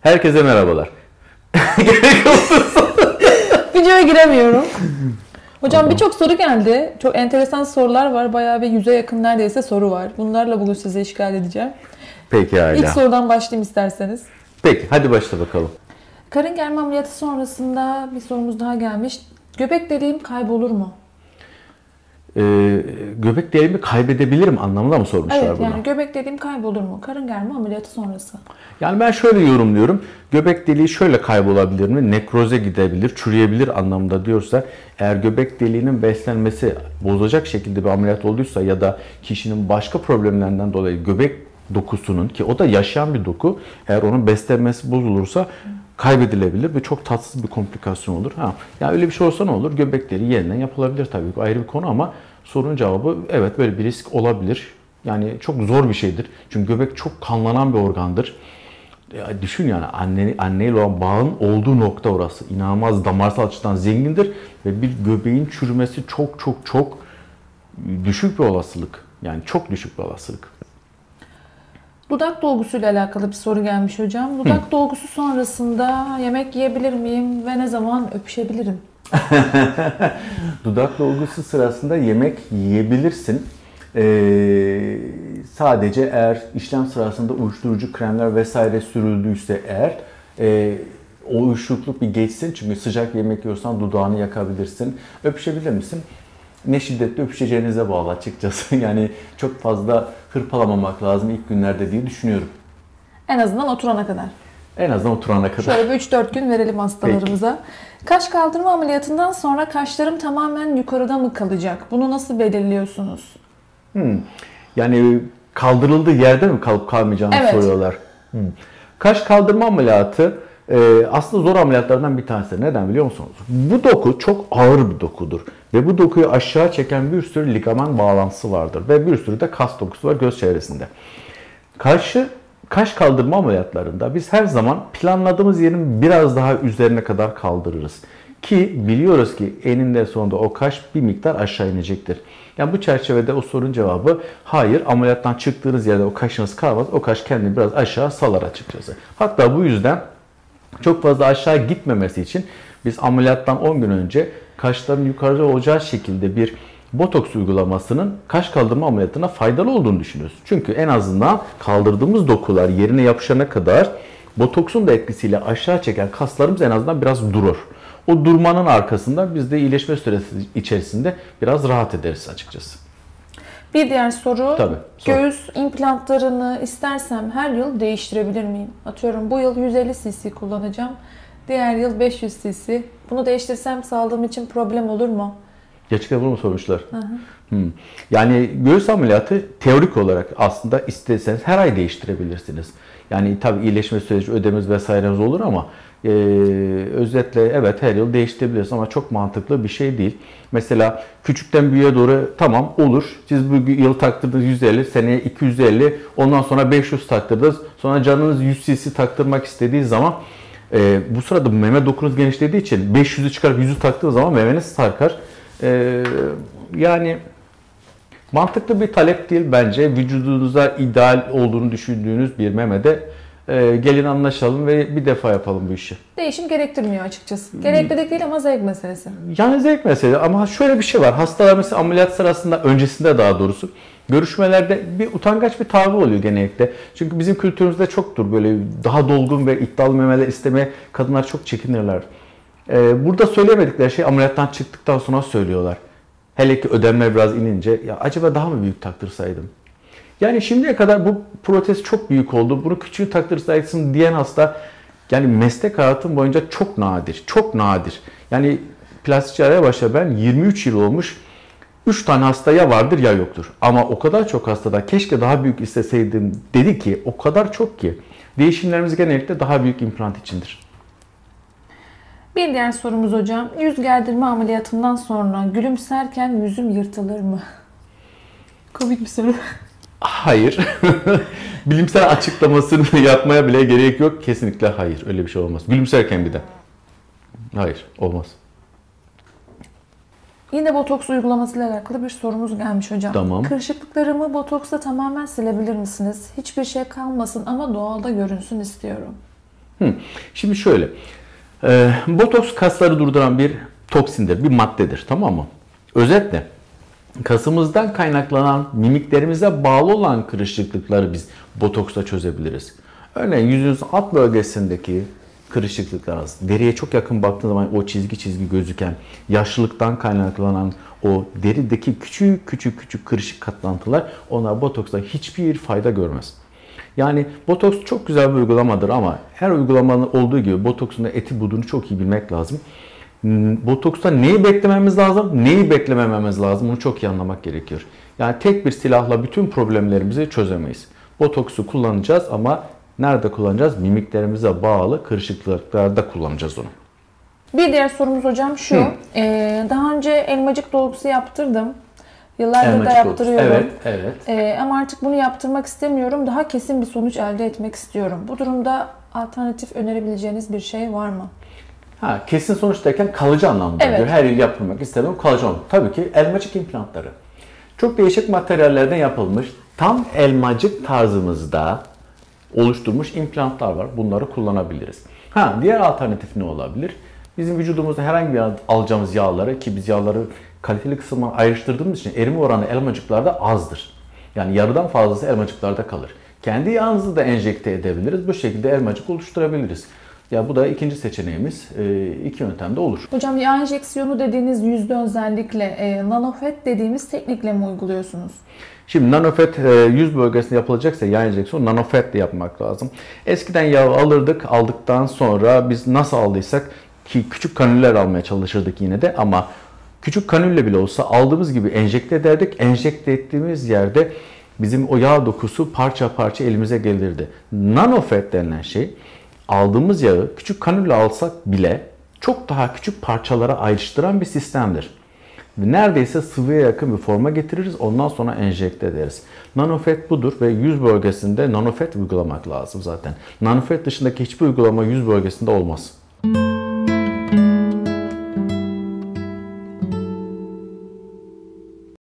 Herkese merhabalar. Gerek olursa. Videoya giremiyorum. Hocam birçok soru geldi. Çok enteresan sorular var. Bayağı bir 100'e yakın neredeyse soru var. Bunlarla bugün size işgal edeceğim. Peki hala. İlk sorudan başlayayım isterseniz. Peki hadi başla bakalım. Karın germe ameliyatı sonrasında bir sorumuz daha gelmiş. Göbek deliğim kaybolur mu? Göbek deliğimi kaybedebilirim anlamında mı sormuşlar evet, buna? Yani göbek deliğim kaybolur mu? Karın germe ameliyatı sonrası. Yani ben şöyle yorumluyorum. Göbek deliği şöyle kaybolabilir mi? Nekroze gidebilir, çürüyebilir anlamında diyorsa, eğer göbek deliğinin beslenmesi bozacak şekilde bir ameliyat olduysa ya da kişinin başka problemlerinden dolayı göbek dokusunun, ki o da yaşayan bir doku, eğer onun beslenmesi bozulursa kaybedilebilir ve çok tatsız bir komplikasyon olur. Yani öyle bir şey olsa ne olur? Göbek deliği yeniden yapılabilir tabii. Bu ayrı bir konu ama sorunun cevabı evet, böyle bir risk olabilir. Yani çok zor bir şeydir. Çünkü göbek çok kanlanan bir organdır. Ya düşün yani anneyle olan bağın olduğu nokta orası. İnanılmaz damarsal açıdan zengindir ve bir göbeğin çürümesi çok düşük bir olasılık. Yani çok düşük bir olasılık. Dudak dolgusuyla alakalı bir soru gelmiş hocam. Dudak dolgusu sonrasında yemek yiyebilir miyim ve ne zaman öpüşebilirim? Dudak dolgusu sırasında yemek yiyebilirsin. Sadece eğer işlem sırasında uyuşturucu kremler vesaire sürüldüyse eğer o uyuşukluk bir geçsin. Çünkü sıcak yemek yiyorsan dudağını yakabilirsin. Öpüşebilir misin? Ne şiddetli öpüşeceğinize bağlı açıkçası. Yani çok fazla hırpalamamak lazım ilk günlerde diye düşünüyorum. En azından oturana kadar. En azından oturana kadar. Şöyle bir 3-4 gün verelim hastalarımıza. Peki. Kaş kaldırma ameliyatından sonra kaşlarım tamamen yukarıda mı kalacak? Bunu nasıl belirliyorsunuz? Yani kaldırıldığı yerde mi kalıp kalmayacağını soruyorlar. Kaş kaldırma ameliyatı aslında zor ameliyatlardan bir tanesi. Neden biliyor musunuz? Bu doku çok ağır bir dokudur. Ve bu dokuyu aşağı çeken bir sürü ligamen bağlantısı vardır. Ve bir sürü de kas dokusu var göz çevresinde. Kaş kaldırma ameliyatlarında biz her zaman planladığımız yerin biraz daha üzerine kadar kaldırırız. Ki biliyoruz ki eninde sonunda o kaş bir miktar aşağı inecektir. Yani bu çerçevede o sorunun cevabı hayır, ameliyattan çıktığınız yerde o kaşınız kalmaz. O kaş kendini biraz aşağı salar açıkçası. Hatta bu yüzden çok fazla aşağı gitmemesi için biz ameliyattan 10 gün önce kaşların yukarıda olacağı şekilde bir botoks uygulamasının kaş kaldırma ameliyatına faydalı olduğunu düşünüyoruz. Çünkü en azından kaldırdığımız dokular yerine yapışana kadar botoksun da etkisiyle aşağı çeken kaslarımız en azından biraz durur. O durmanın arkasında biz de iyileşme süresi içerisinde biraz rahat ederiz açıkçası. Bir diğer soru, Tabii, göğüs implantlarını istersem her yıl değiştirebilir miyim? Atıyorum bu yıl 150 cc kullanacağım, diğer yıl 500 cc. Bunu değiştirsem sağlığım için problem olur mu? Gerçekten bunu mu sormuşlar? Yani göğüs ameliyatı teorik olarak aslında isteseniz her ay değiştirebilirsiniz. Yani tabii iyileşme süreci ödemeniz vesaireniz olur ama özetle evet her yıl değiştirebilirsiniz ama çok mantıklı bir şey değil. Mesela küçükten büyüğe doğru tamam olur. Siz bu yıl taktırdınız 150, seneye 250, ondan sonra 500 taktırdınız. Sonra canınız 100 cc taktırmak istediği zaman bu sırada meme dokunuz genişlediği için 500'ü çıkarıp 100'ü taktığınız zaman memeniz sarkar. Yani mantıklı bir talep değil bence. Vücudunuza ideal olduğunu düşündüğünüz bir memede gelin anlaşalım ve bir defa yapalım bu işi. Değişim gerektirmiyor açıkçası. Gerekli değil ama zevk meselesi. Yani zevk meselesi ama şöyle bir şey var. Hastalar mesela ameliyat sırasında, öncesinde daha doğrusu, görüşmelerde bir utangaç bir tavır oluyor genellikle. Çünkü bizim kültürümüzde çoktur böyle daha dolgun ve iddialı memeler istemeye kadınlar çok çekinirler. Burada söyleyemedikleri şey ameliyattan çıktıktan sonra söylüyorlar. Hele ki ödemler biraz inince ya acaba daha mı büyük taktırsaydım? Yani şimdiye kadar bu protez çok büyük oldu, bunu küçüğü taktırsaydın diyen hasta yani meslek hayatım boyunca çok nadir, çok nadir. Yani plastik cerrahiye başladı ben 23 yıl olmuş, 3 tane hasta ya vardır ya yoktur. Ama o kadar çok hastada keşke daha büyük isteseydim dedi ki o kadar çok ki değişimlerimiz genellikle daha büyük implant içindir. Bir diğer sorumuz hocam. Yüz gerdirme ameliyatından sonra gülümserken yüzüm yırtılır mı? Komik bir soru. Hayır. Bilimsel açıklamasını yapmaya bile gerek yok. Kesinlikle hayır. Öyle bir şey olmaz. Gülümserken bir de. Hayır. Olmaz. Yine botoks uygulamasıyla alakalı bir sorumuz gelmiş hocam. Tamam. Kırışıklıklarımı botoksla tamamen silebilir misiniz? Hiçbir şey kalmasın ama doğalda görünsün istiyorum. Şimdi şöyle. Botoks kasları durduran bir toksindir, bir maddedir, tamam mı? Özetle kasımızdan kaynaklanan mimiklerimize bağlı olan kırışıklıkları biz botoksla çözebiliriz. Örneğin yüzünüzün alt bölgesindeki kırışıklıklar, deriye çok yakın baktığın zaman o çizgi gözüken, yaşlılıktan kaynaklanan o derideki küçük kırışık katlantılar, onlar botoksla hiçbir fayda görmez. Yani botoks çok güzel bir uygulamadır ama her uygulamanın olduğu gibi botoksun da eti budunu çok iyi bilmek lazım. Botoksta neyi beklememiz lazım, neyi beklemememiz lazım, bunu çok iyi anlamak gerekiyor. Yani tek bir silahla bütün problemlerimizi çözemeyiz. Botoksu kullanacağız ama nerede kullanacağız? Mimiklerimize bağlı kırışıklıklarda kullanacağız onu. Bir diğer sorumuz hocam şu. Daha önce elmacık dolgusu yaptırdım. Yıllardır da yaptırıyorum. Evet. Ama artık bunu yaptırmak istemiyorum. Daha kesin bir sonuç elde etmek istiyorum. Bu durumda alternatif önerebileceğiniz bir şey var mı? Kesin sonuç derken kalıcı anlamda. Evet. Her yıl yaptırmak istemiyorum. Kalıcı anlamda. Tabii ki elmacık implantları. Çok değişik materyallerden yapılmış, tam elmacık tarzımızda oluşturmuş implantlar var. Bunları kullanabiliriz. Diğer alternatif ne olabilir? Bizim vücudumuzda herhangi bir alacağımız yağları, ki biz yağları kaliteli kısımdan ayrıştırdığımız için erime oranı elmacıklarda azdır. Yani yarıdan fazlası elmacıklarda kalır. Kendi yağınızı da enjekte edebiliriz. Bu şekilde elmacık oluşturabiliriz. Ya bu da ikinci seçeneğimiz. İki yöntemde olur. Hocam yağ enjeksiyonu dediğiniz yüzde özellikle nanofet dediğimiz teknikle mi uyguluyorsunuz? Şimdi nanofet yüz bölgesinde yapılacaksa yağ enjeksiyonu nanofetle yapmak lazım. Eskiden yağı alırdık. Aldıktan sonra biz nasıl aldıysak, ki küçük kanüller almaya çalışırdık yine de, ama küçük kanülle bile olsa aldığımız gibi enjekte ederdik. Enjekte ettiğimiz yerde bizim o yağ dokusu parça parça elimize gelirdi. Nanofet denilen şey, aldığımız yağı küçük kanülle alsak bile çok daha küçük parçalara ayrıştıran bir sistemdir. Neredeyse sıvıya yakın bir forma getiririz. Ondan sonra enjekte ederiz. Nanofet budur ve yüz bölgesinde nanofet uygulamak lazım zaten. Nanofet dışındaki hiçbir uygulama yüz bölgesinde olmaz.